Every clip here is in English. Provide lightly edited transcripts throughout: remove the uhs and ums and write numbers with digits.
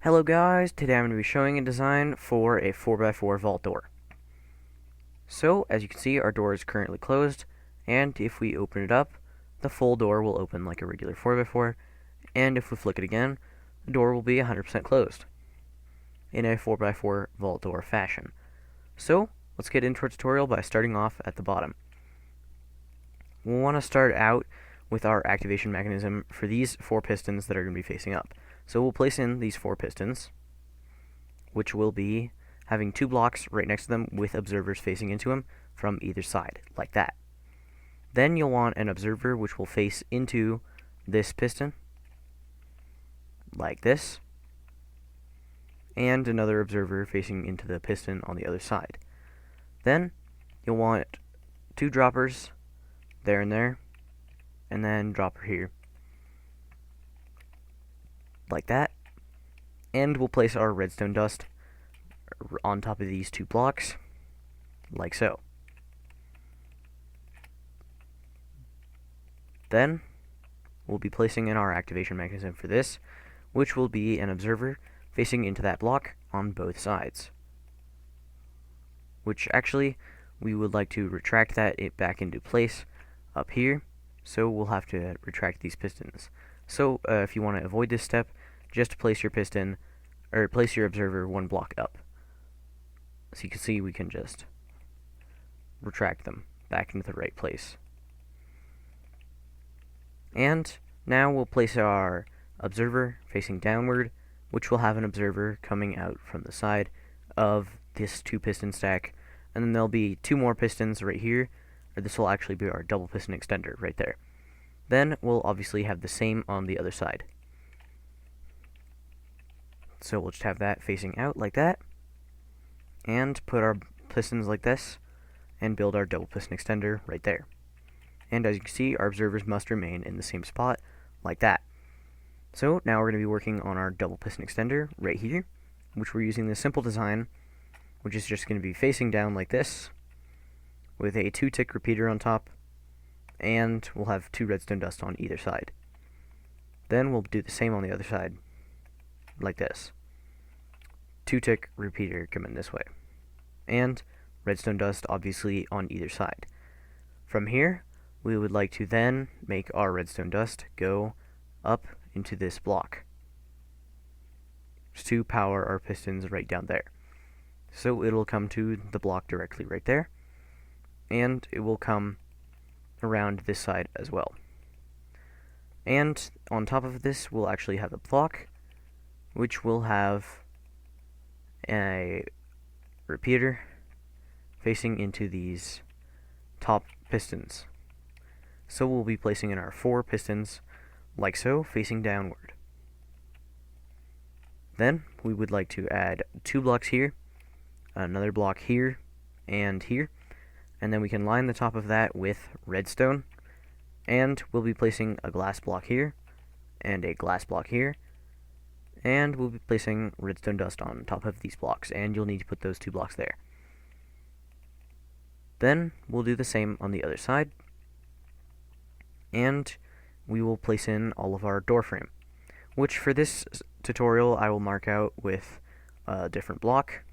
Hello guys, today I'm going to be showing a design for a 4x4 vault door. So, as you can see, our door is currently closed, and if we open it up, the full door will open like a regular 4x4, and if we flick it again, the door will be 100% closed in a 4x4 vault door fashion. So, let's get into our tutorial by starting off at the bottom. We'll want to start out with our activation mechanism for these 4 pistons that are going to be facing up. So we'll place in these 4 pistons, which will be having 2 blocks right next to them with observers facing into them from either side, like that. Then you'll want an observer which will face into this piston, like this, and another observer facing into the piston on the other side. Then you'll want 2 droppers there, and then dropper here, like that, and we'll place our redstone dust on top of these 2 blocks, like so. Then we'll be placing in our activation mechanism for this, which will be an observer facing into that block on both sides. Which actually, we would like to retract that back into place up here, so we'll have to retract these pistons. So if you want to avoid this step, just place your piston, or place your observer 1 block up. So you can see we can just retract them back into the right place. And now we'll place our observer facing downward, which will have an observer coming out from the side of this 2 piston stack, and then there'll be 2 more pistons right here, or this will actually be our double piston extender right there. Then we'll obviously have the same on the other side. So we'll just have that facing out like that, and put our pistons like this, and build our double piston extender right there. And as you can see, our observers must remain in the same spot, like that. So now we're going to be working on our double piston extender right here, which we're using this simple design, which is just going to be facing down like this, with a 2-tick repeater on top, and we'll have 2 redstone dust on either side. Then we'll do the same on the other side, like this. 2-tick repeater coming this way, and redstone dust obviously on either side. From here, we would like to then make our redstone dust go up into this block to power our pistons right down there. So it'll come to the block directly right there, and it will come around this side as well. And on top of this, we'll actually have a block which will have a repeater facing into these top pistons. So we'll be placing in our 4 pistons like so, facing downward. Then we would like to add 2 blocks here, another block here, and then we can line the top of that with redstone, and we'll be placing a glass block here, and a glass block here, and we'll be placing redstone dust on top of these blocks, and you'll need to put those 2 blocks there. Then we'll do the same on the other side, and we will place in all of our door frame, which for this tutorial I will mark out with a different block.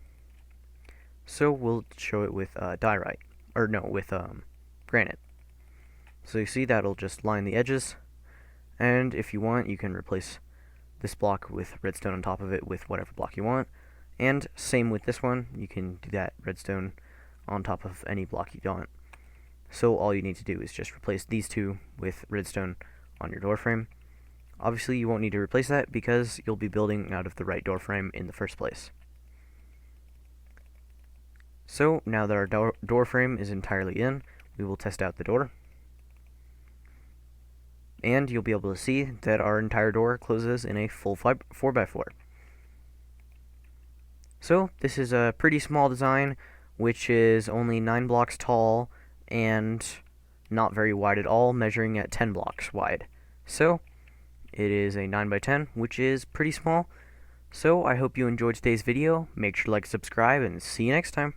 So we'll show it with diorite, or no, with granite. So you see that'll just line the edges, and if you want, you can replace this block with redstone on top of it with whatever block you want, and same with this one, you can do that redstone on top of any block you want. So all you need to do is just replace these 2 with redstone on your door frame. Obviously you won't need to replace that because you'll be building out of the right door frame in the first place. So now that our door frame is entirely in, we will test out the door. And you'll be able to see that our entire door closes in a full 4x4. So this is a pretty small design, which is only 9 blocks tall and not very wide at all, measuring at 10 blocks wide. So it is a 9x10, which is pretty small. So I hope you enjoyed today's video. Make sure to like, subscribe, and see you next time.